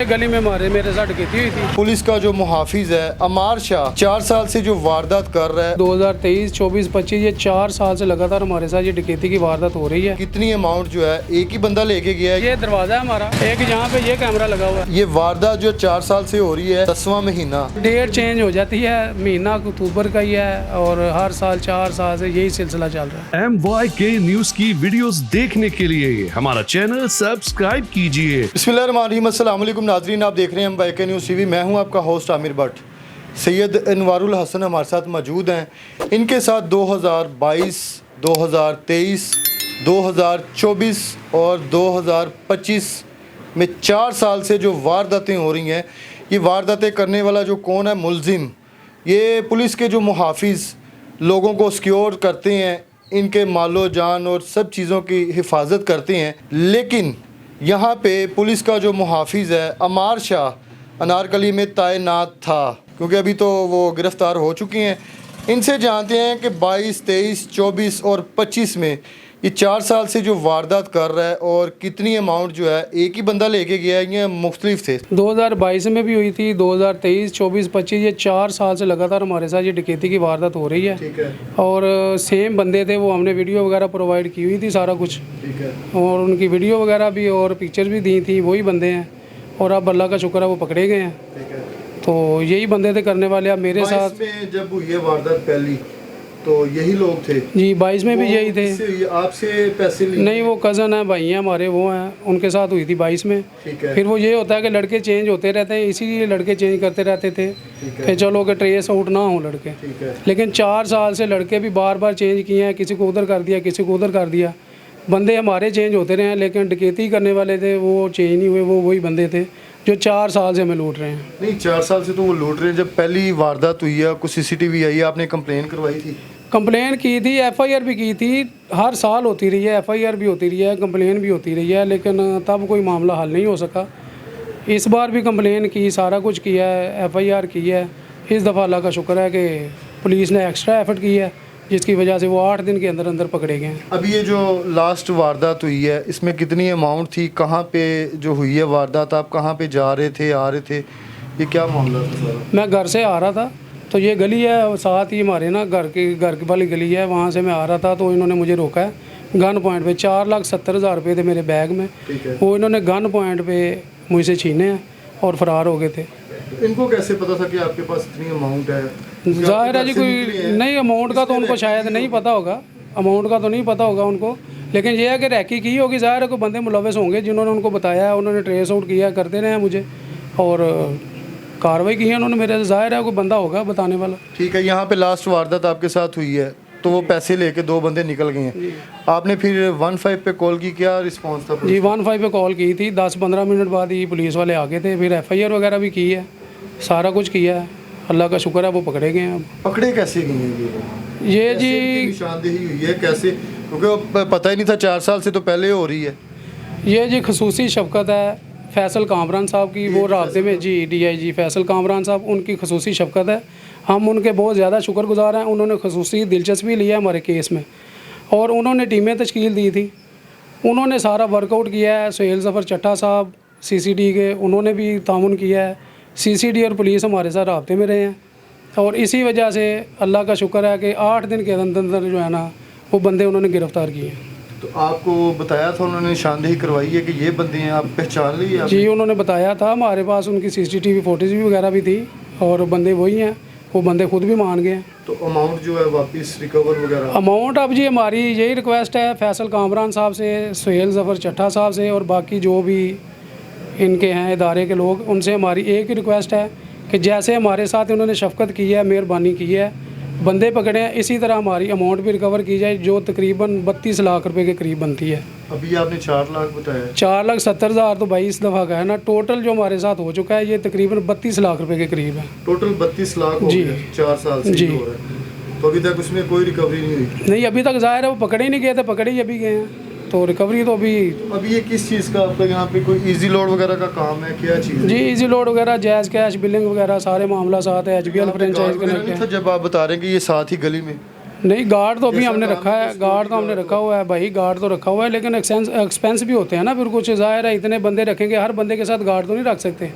गली में मेरे साथ डकैती हुई थी। पुलिस का जो मुहाफिज है अमार शाह 4 साल से जो वारदात कर रहा है 2023, 24, 25 ये 4 साल से लगातार हमारे साथ ये डकैती की वारदात हो रही है। कितनी अमाउंट जो है एक ही बंदा लेके गया है। ये दरवाजा है हमारा, एक यहाँ पे ये कैमरा लगा हुआ है। ये वारदात जो 4 साल से हो रही है 10वां महीना। डेट चेंज हो जाती है, महीना अक्टूबर का ही है और हर साल 4 साल से यही सिलसिला चल रहा है। MYK न्यूज की वीडियोस देखने के लिए हमारा चैनल सब्सक्राइब कीजिए। बिस्मिल्लाहिर्रहमानिर्रहीम, अस्सलाम वालेकुम नाज़रीन, आप देख रहे हैं MYK न्यूज़ टीवी। मैं हूं आपका होस्ट आमिर भट्ट। सैयद अनवारुल हसन हमारे साथ मौजूद हैं। इनके साथ 2022, 2023, 2024 और 2025 में 4 साल से जो वारदातें हो रही हैं, ये वारदातें करने वाला जो कौन है मुलजिम, ये पुलिस के जो मुहाफिज लोगों को सिक्योर करते हैं, इनके मालो जान और सब चीज़ों की हिफाजत करते हैं। लेकिन यहाँ पे पुलिस का जो मुहाफिज है अमार शाह अनारकली में तैनात था, क्योंकि अभी तो वो गिरफ़्तार हो चुके हैं। इनसे जानते हैं कि 22, 23, 24 और 25 में ये 4 साल से जो वारदात कर रहा है और कितनी अमाउंट जो है एक ही बंदा लेके गया है, ये मुख्तलिफ थे। 2022 में भी हुई थी, 2023, 24, 25 ये 4 साल से लगातार हमारे साथ ये डकैती की वारदात हो रही है। ठीक है। और सेम बंदे थे, वो हमने वीडियो वगैरह प्रोवाइड की हुई थी सारा कुछ, ठीक है। और उनकी वीडियो वगैरह भी और पिक्चर भी दी थी, वही बंदे हैं। और अब अल्लाह का शुक्र है वो पकड़े गए हैं। ठीक है। तो यही बंदे थे करने वाले। अब मेरे साथ में जब हुई है वारदात पहली तो यही लोग थे जी, 22 में भी यही थे। आपसे पैसे नहीं, वो कज़न है, भाई हैं हमारे, वो हैं, उनके साथ हुई थी 22 में। ठीक है। फिर वो ये होता है कि लड़के चेंज होते रहते हैं, इसीलिए लड़के चेंज करते रहते थे कि चलो कि ट्रेस आउट ना हो लड़के। ठीक है। लेकिन 4 साल से लड़के भी बार बार चेंज किए हैं, किसी को उधर कर दिया, किसी को उधर कर दिया। बंदे हमारे चेंज होते रहे हैं, लेकिन डकैती करने वाले थे वो चेंज नहीं हुए। वो वही बंदे थे जो 4 साल से हमें लूट रहे हैं। नहीं, 4 साल से तो वो लूट रहे हैं। जब पहली वारदात हुई है, कुछ CCTV आई है, आपने कंप्लेन करवाई थी? कंप्लेन की थी, FIR भी की थी। हर साल होती रही है, FIR भी होती रही है, कंप्लेन भी होती रही है, लेकिन तब कोई मामला हल नहीं हो सका। इस बार भी कंप्लेन की, सारा कुछ किया है, FIR की है। इस दफ़ा अल्लाह का शुक्र है कि पुलिस ने एक्स्ट्रा एफर्ट की है, जिसकी वजह से वो 8 दिन के अंदर अंदर पकड़े गए हैं। अभी ये जो लास्ट वारदात हुई है, इसमें कितनी अमाउंट थी? कहाँ पे जो हुई है वारदात, आप कहाँ पे जा रहे थे, आ रहे थे, ये क्या मामला था सारा? मैं घर से आ रहा था, तो ये गली है और साथ ही हमारे ना घर वाली गली है, वहाँ से मैं आ रहा था तो इन्होंने मुझे रोका है गन पॉइंट पे। 4,70,000 रुपये थे मेरे बैग में। ठीक है। वो इन्होंने गन पॉइंट पे मुझसे छीने हैं और फरार हो गए थे। इनको कैसे पता था कि आपके पास इतनी अमाउंट है? जाहिर है जी, कोई नहीं, अमाउंट का तो उनको शायद नहीं पता होगा, अमाउंट का तो नहीं पता होगा उनको, लेकिन ये है कि रैकी की होगी। ज़ाहिर है कोई बंदे मुलविस होंगे जिन्होंने उनको बताया है, उन्होंने ट्रेस आउट किया, करते रहे मुझे और कार्रवाई की है उन्होंने मेरे से। ज़ाहिर है कोई बंदा होगा बताने वाला। ठीक है। यहाँ पे लास्ट वारदात आपके साथ हुई है तो वो पैसे लेके 2 बंदे निकल गए हैं। आपने फिर 15 पे कॉल की, क्या रिस्पांस था? जी, 15 पे कॉल की थी, 10-15 मिनट बाद ही पुलिस वाले आ गए थे। फिर FIR वगैरह भी की है, सारा कुछ किया है, अल्लाह का शुक्र है वो पकड़े गए हैं। अब पकड़े कैसे गए हैं ये कैसे जी इनकी निशानदेही हुई है कैसे? क्योंकि वो पता ही नहीं था, 4 साल से तो पहले हो रही है। ये जी खसूसी शफ़क़त है फैसल कामरान साहब की, वो राब्ते में जी DIG फैसल कामरान साहब, उनकी खसूसी शफ़क़त है। हम उनके बहुत ज़्यादा शुक्रगुज़ार हैं। उन्होंने खसूसी दिलचस्पी ली है हमारे केस में और उन्होंने टीमें तश्कील दी थी, उन्होंने सारा वर्कआउट किया है। सुहेल ज़फ़र चट्टा साहब CCD के, उन्होंने भी तामुन किया है। CCD और पुलिस हमारे साथ राब्ते में रहे हैं और इसी वजह से अल्लाह का शुक्र है कि 8 दिन के अंदर अंदर जो है ना वो बंदे उन्होंने गिरफ़्तार किए। तो आपको बताया था उन्होंने, निशानदेही करवाई है कि ये बंदे हैं, आप पहचान ली? जी, उन्होंने बताया था, हमारे पास उनकी CCTV फुटेज भी वगैरह भी थी और बंदे वही हैं, वो बंदे खुद भी मान गए हैं। तो अमाउंट जो है वापस रिकवर वगैरह? अमाउंट अब जी हमारी यही रिक्वेस्ट है फैसल कामरान साहब से, सुहेल ज़फ़र चट्टा साहब से और बाकी जो भी इनके हैं इदारे के लोग, उनसे हमारी एक ही रिक्वेस्ट है कि जैसे हमारे साथ इन्होंने शफ़क़त की है, मेहरबानी की है, बंदे पकड़े हैं, इसी तरह हमारी अमाउंट भी रिकवर की जाए, जो तकरीबन 32 लाख रुपए के करीब बनती है। अभी आपने 4 लाख बताया। 4,70,000 तो 22 दफ़ा का है ना, टोटल जो हमारे साथ हो चुका है ये तकरीबन 32 लाख रुपए के करीब है। टोटल 32 लाख हो जी। गया 4 साल से जी। हो रहा है। तो अभी तक उसमें कोई रिकवरी नहीं हुई? नहीं, अभी तक ज़ाहिर है वो पकड़े ही नहीं गए थे, पकड़े ही अभी गए हैं, तो रिकवरी तो अभी ये किस चीज़ का आपका यहाँ पे कोई इजी लोड वगैरह का काम है, क्या चीज़? जी, इजी लोड वगैरह, जायज़ कैश, बिलिंग वगैरह सारे मामला साथ है। HBL फ्रेंचाइज कनेक्ट है। जब आप बता रहे हैं कि ये साथ ही गली में, नहीं, गार्ड तो अभी जैसा हमने काम रखा है, है, गार्ड तो हमने रखा हुआ है भाई, गार्ड तो रखा हुआ है, लेकिन एक्सपेंस भी होते हैं ना, फिर कुछ ज़ाहिर है इतने बंदे रखेंगे, हर बंदे के साथ गार्ड तो नहीं रख सकते।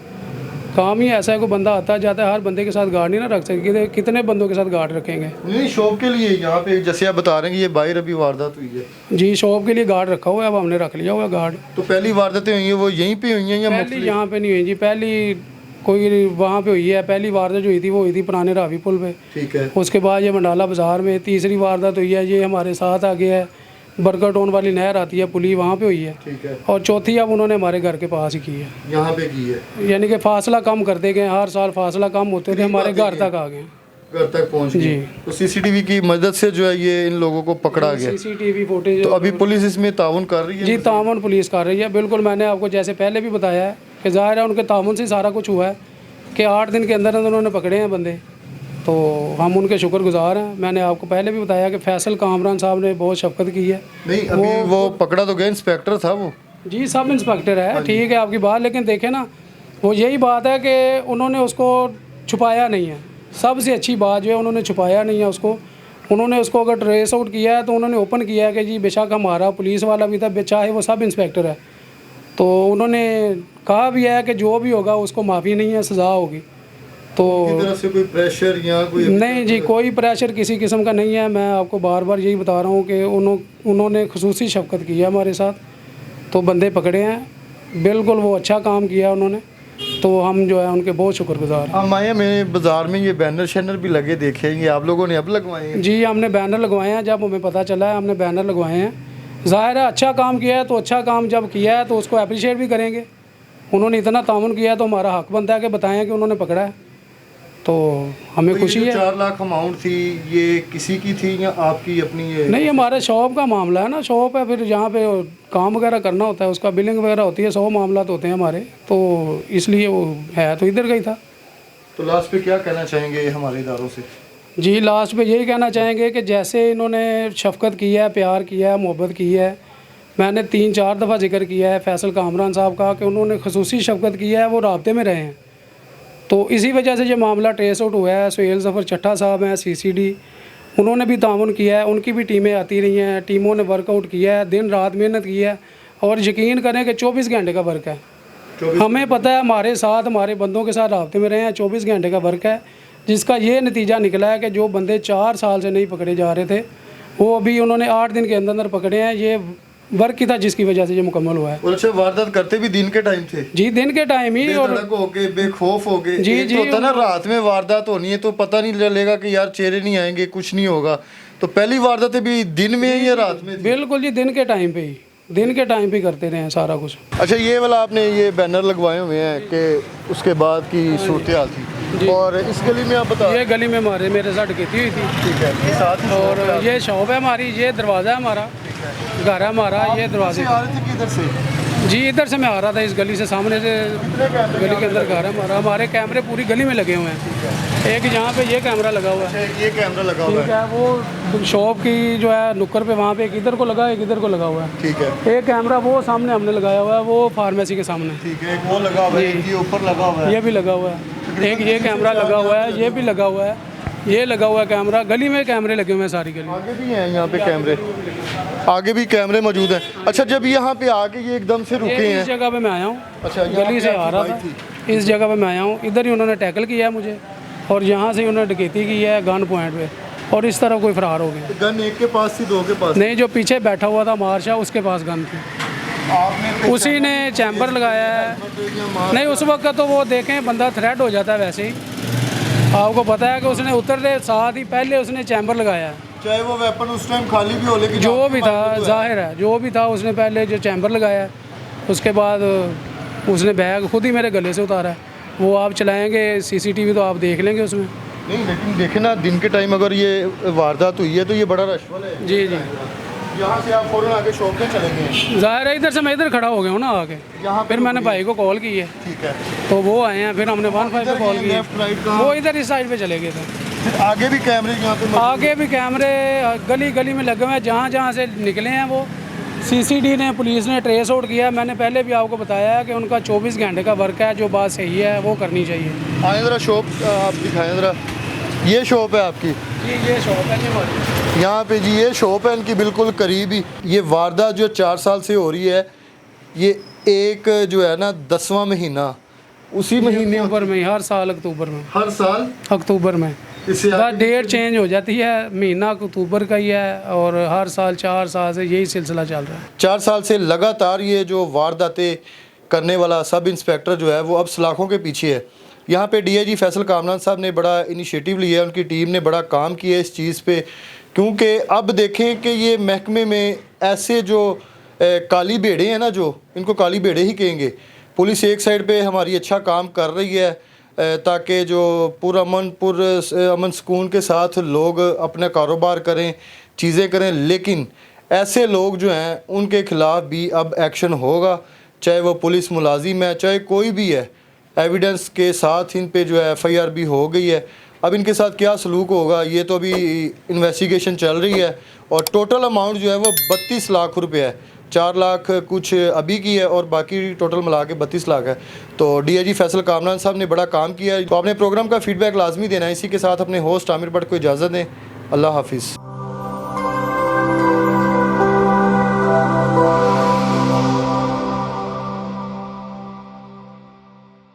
काम ही ऐसा है, कोई बंदा आता जाता है, हर बंदे के साथ गार्ड नहीं ना रख सकते, कितने बंदों के साथ गार्ड रखेंगे। नहीं, शॉप के लिए यहाँ पे जैसे आप बता रहे हैं कि ये बाहर अभी वारदात हुई है, जी, शॉप के लिए गार्ड रखा हुआ है, अब हमने रख लिया हुआ है गार्ड। तो पहली वारदातें हुई हैं वो यहीं पे हुई हैं या पहली यहाँ पे नहीं हुई जी, पहली कोई वहाँ पे हुई है, पहली वारदात जो हुई थी वो हुई थी पुराने रावी पुल पे। ठीक है। उसके बाद ये मंडाला बाज़ार में तीसरी वारदात हुई है, ये हमारे साथ आ गया है, बर्गर टाउन वाली नहर आती है पुली, वहाँ पे हुई है। ठीक है। और चौथी अब उन्होंने हमारे घर के पास ही की है, यहाँ पे की है, यानी कि फासला कम करते गए, हर साल फासला कम होते थे, हमारे घर तक आ गए। घर तक पहुँच जी। गए। तो सीसीटीवी की मदद से जो है ये इन लोगों को पकड़ा गया। CCTV फुटेज तो अभी पुलिस इसमें ताउन कर रही है? जी, तावन पुलिस कर रही है, बिल्कुल। मैंने आपको जैसे पहले भी बताया है कि ज़ाहिर है उनके तावन से सारा कुछ हुआ है कि 8 दिन के अंदर अंदर उन्होंने पकड़े हैं बंदे, तो हम उनके शुक्रगुजार हैं। मैंने आपको पहले भी बताया कि फैसल कामरान साहब ने बहुत शफकत की है। नहीं, अभी वो पकड़ा तो गया, इंस्पेक्टर था वो। जी, सब इंस्पेक्टर है, ठीक है आपकी बात, लेकिन देखें ना, वो यही बात है कि उन्होंने उसको छुपाया नहीं है। सबसे अच्छी बात जो है, उन्होंने छुपाया नहीं है उसको, उन्होंने उसको अगर ट्रेस आउट किया है तो उन्होंने ओपन किया है कि जी बेशक हमारा पुलिस वाला भी था, चाहे वो सब इंस्पेक्टर है, तो उन्होंने कहा भी है कि जो भी होगा उसको माफ़ी नहीं है, सज़ा होगी। तो की तरफ से कोई प्रेशर या कोई? नहीं जी, कोई प्रेशर किसी किस्म का नहीं है। मैं आपको बार बार यही बता रहा हूँ कि उन्होंने खुसूसी शफकत की है हमारे साथ, तो बंदे पकड़े हैं, बिल्कुल वो अच्छा काम किया उन्होंने, तो हम जो है उनके बहुत शुक्रगुजार हैं। हमारे में बाज़ार में ये बैनर शैनर भी लगे देखे, ये आप लोगों ने अब लगवाए हैं? जी, हमने बैनर लगवाए हैं, जब हमें पता चला है हमने बैनर लगवाए हैं। ज़ाहिर है अच्छा काम किया है, तो अच्छा काम जब किया है तो उसको अप्रिशिएट भी करेंगे। उन्होंने इतना ताउन किया है तो हमारा हक बनता है कि बताएं कि उन्होंने पकड़ा है, तो हमें तो खुशी ये जो है। 4 लाख अमाउंट थी, ये किसी की थी या आपकी अपनी? ये नहीं, हमारे शॉप का मामला है ना, शॉप है, फिर जहाँ पे काम वगैरह करना होता है उसका बिलिंग वगैरह होती है, 100 मामला होते हैं हमारे, तो इसलिए वो है तो इधर का ही था। तो लास्ट पे क्या कहना चाहेंगे हमारे इदारों से? जी, लास्ट पे यही कहना चाहेंगे कि जैसे इन्होंने शफकत की है, प्यार किया है, मोहब्बत की है, मैंने 3-4 दफ़ा जिक्र किया है फैसल कामरान साहब का कि उन्होंने खुसूसी शफकत की है, वो राब्ते में रहे हैं, तो इसी वजह से ये मामला ट्रेस आउट हुआ है। सुहेल ज़फ़र चट्टा साहब हैं CCD, उन्होंने भी ताउन किया है, उनकी भी टीमें आती रही हैं, टीमों ने वर्कआउट किया है, दिन रात मेहनत की है, और यकीन करें कि 24 घंटे का वर्क है। हमें पता है, हमारे साथ हमारे बंदों के साथ राब्ते में रहे हैं, 24 घंटे का वर्क है, जिसका ये नतीजा निकला है कि जो बंदे 4 साल से नहीं पकड़े जा रहे थे, वो अभी उन्होंने 8 दिन के अंदर अंदर पकड़े हैं। ये वर्क की था जिसकी वजह से ये मुकम्मल हुआ है। और अच्छा, वारदात करते भी दिन के टाइम थे? जी, दिन के टाइम ही। और बेधड़क हो गए, बेखौफ हो गए। जी, एक जी, तो होता है ना, रात में वारदात होनी है तो पता नहीं चलेगा कि यार चेहरे नहीं आएंगे, कुछ नहीं होगा, तो पहली वारदातें भी दिन में ही या रात में थी? बिल्कुल जी, दिन के टाइम पे ही, दिन के टाइम पे करते रहे हैं सारा कुछ। अच्छा, ये वाला आपने ये बैनर लगवाए हुए हैं कि उसके बाद की सूरत हाल थी, और इस गली में आप बता? ये गली में मेरे साथ डकैती हुई थी। ठीक है, ये साथ ही और ये शॉप है हमारी, ये दरवाज़ा है हमारा, घर है हमारा, ये दरवाजे। आ रहे थे किधर से? जी, इधर से मैं आ रहा था, इस गली से, सामने से गली के अंदर घर है हमारा। हमारे कैमरे पूरी गली में लगे हुए हैं, एक यहाँ पे ये कैमरा लगा हुआ है, ये कैमरा लगा हुआ ठीक है। है, वो शॉप की जो है नुक्कड़ पे, वहाँ पे एक इधर को लगा है, एक इधर को लगा हुआ है। ठीक है। एक कैमरा वो सामने हमने लगाया हुआ है, वो फार्मेसी के सामने, ठीक है, एक वो लगा हुआ है, एक ये ऊपर लगा हुआ है। ये भी लगा हुआ है, एक ये कैमरा लगा हुआ है, ये भी लगा हुआ है, ये लगा हुआ है कैमरा। गली में कैमरे लगे हुए हैं, सारी गली। आगे भी हैं यहाँ पे कैमरे, आगे भी कैमरे मौजूद हैं। अच्छा, जब यहाँ पे आके ये एकदम से रुके इस हैं? जगह पे मैं आया हूँ, अच्छा, यहाँ गली पे से आ आपकी रहा बाइक था, इस जगह पे मैं आया हूँ, इधर ही उन्होंने टैकल किया है मुझे, और यहाँ से उन्होंने डकैती की है गन पॉइंट पे, और इस तरह कोई फरार हो गया। तो गन एक के पास थी, 2 के पास? नहीं, जो पीछे बैठा हुआ था मार्शा, उसके पास गन थी, आपने उसी ने चैम्बर लगाया है। नहीं, उस वक्त तो वो देखें बंदा थ्रेट हो जाता है वैसे ही, आपको पता है कि उसने उतरते साथ ही पहले उसने चैम्बर लगाया है, चाहे वो वेपन उस टाइम खाली भी हो, लेकिन जो आपके भी पास था, तो है। जाहिर है जो भी था, उसने पहले जो चैम्बर लगाया है, उसके बाद उसने बैग खुद ही मेरे गले से उतारा है। वो आप चलाएंगे CCTV तो आप देख लेंगे उसमें। नहीं, लेकिन देखे ना, दिन के टाइम अगर ये वारदात हुई है तो ये बड़ा रश वाला है। जी जी, यहाँ से आप फौरन आके शॉप पे चले गए? ज़ाहिर है, इधर से मैं इधर खड़ा हो गया हूँ ना आके, यहाँ फिर मैंने भाई को कॉल की है, ठीक है, तो वो आए हैं, फिर हमने 15 पे कॉल की है, लेफ्ट राइट का? वो इधर इस साइड पे चले गए थे। फिर आगे भी कैमरे यहाँ पे मौजूद आगे भी कैमरे गली गली में लगे हुए हैं, जहाँ जहाँ से निकले हैं वो CCD ने, पुलिस ने ट्रेस आउट किया। मैंने पहले भी आपको बताया है कि उनका 24 घंटे का वर्क है, जो बात सही है वो करनी चाहिए। आए ज़रा शॉप आप दिखाएं ज़रा, ये शॉप है आपकी? ये शॉप है जी हमारी। यहाँ पे जी ये शॉप है इनकी बिल्कुल करीब ही। ये वारदात जो 4 साल से हो रही है, ये एक जो है ना 10वां महीना, उसी महीने अक्टूबर में, हर साल अक्टूबर में, हर साल अक्टूबर में इससे बस डेट चेंज हो जाती है, महीना अक्टूबर का ही है और हर साल 4 साल से यही सिलसिला चल रहा है। 4 साल से लगातार ये जो वारदातें करने वाला सब इंस्पेक्टर जो है वो अब सलाखों के पीछे है। यहाँ पे डीआईजी फैसल कामरान साहब ने बड़ा इनिशिएटिव लिया है, उनकी टीम ने बड़ा काम किया इस चीज़ पे, क्योंकि अब देखें कि ये महकमे में ऐसे जो काली भेड़े हैं ना, जो इनको काली भेड़े ही कहेंगे। पुलिस एक साइड पे हमारी अच्छा काम कर रही है ताकि जो पूरा अमन सुकून के साथ लोग अपना कारोबार करें, चीज़ें करें, लेकिन ऐसे लोग जो हैं उनके ख़िलाफ़ भी अब एक्शन होगा, चाहे वो पुलिस मुलाजिम है, चाहे कोई भी है। एविडेंस के साथ इन पे जो है FIR भी हो गई है। अब इनके साथ क्या सलूक होगा ये तो अभी इन्वेस्टिगेशन चल रही है। और टोटल अमाउंट जो है वो 32 लाख रुपये है। 4 लाख कुछ अभी की है और बाकी टोटल मिला के 32 लाख है। तो डीआईजी फैसल कामरान साहब ने बड़ा काम किया है। तो आपने प्रोग्राम का फीडबैक लाजमी देना है। इसी के साथ अपने होस्ट आमिर भट्ट को इजाज़त दें। अल्लाह हाफिज़।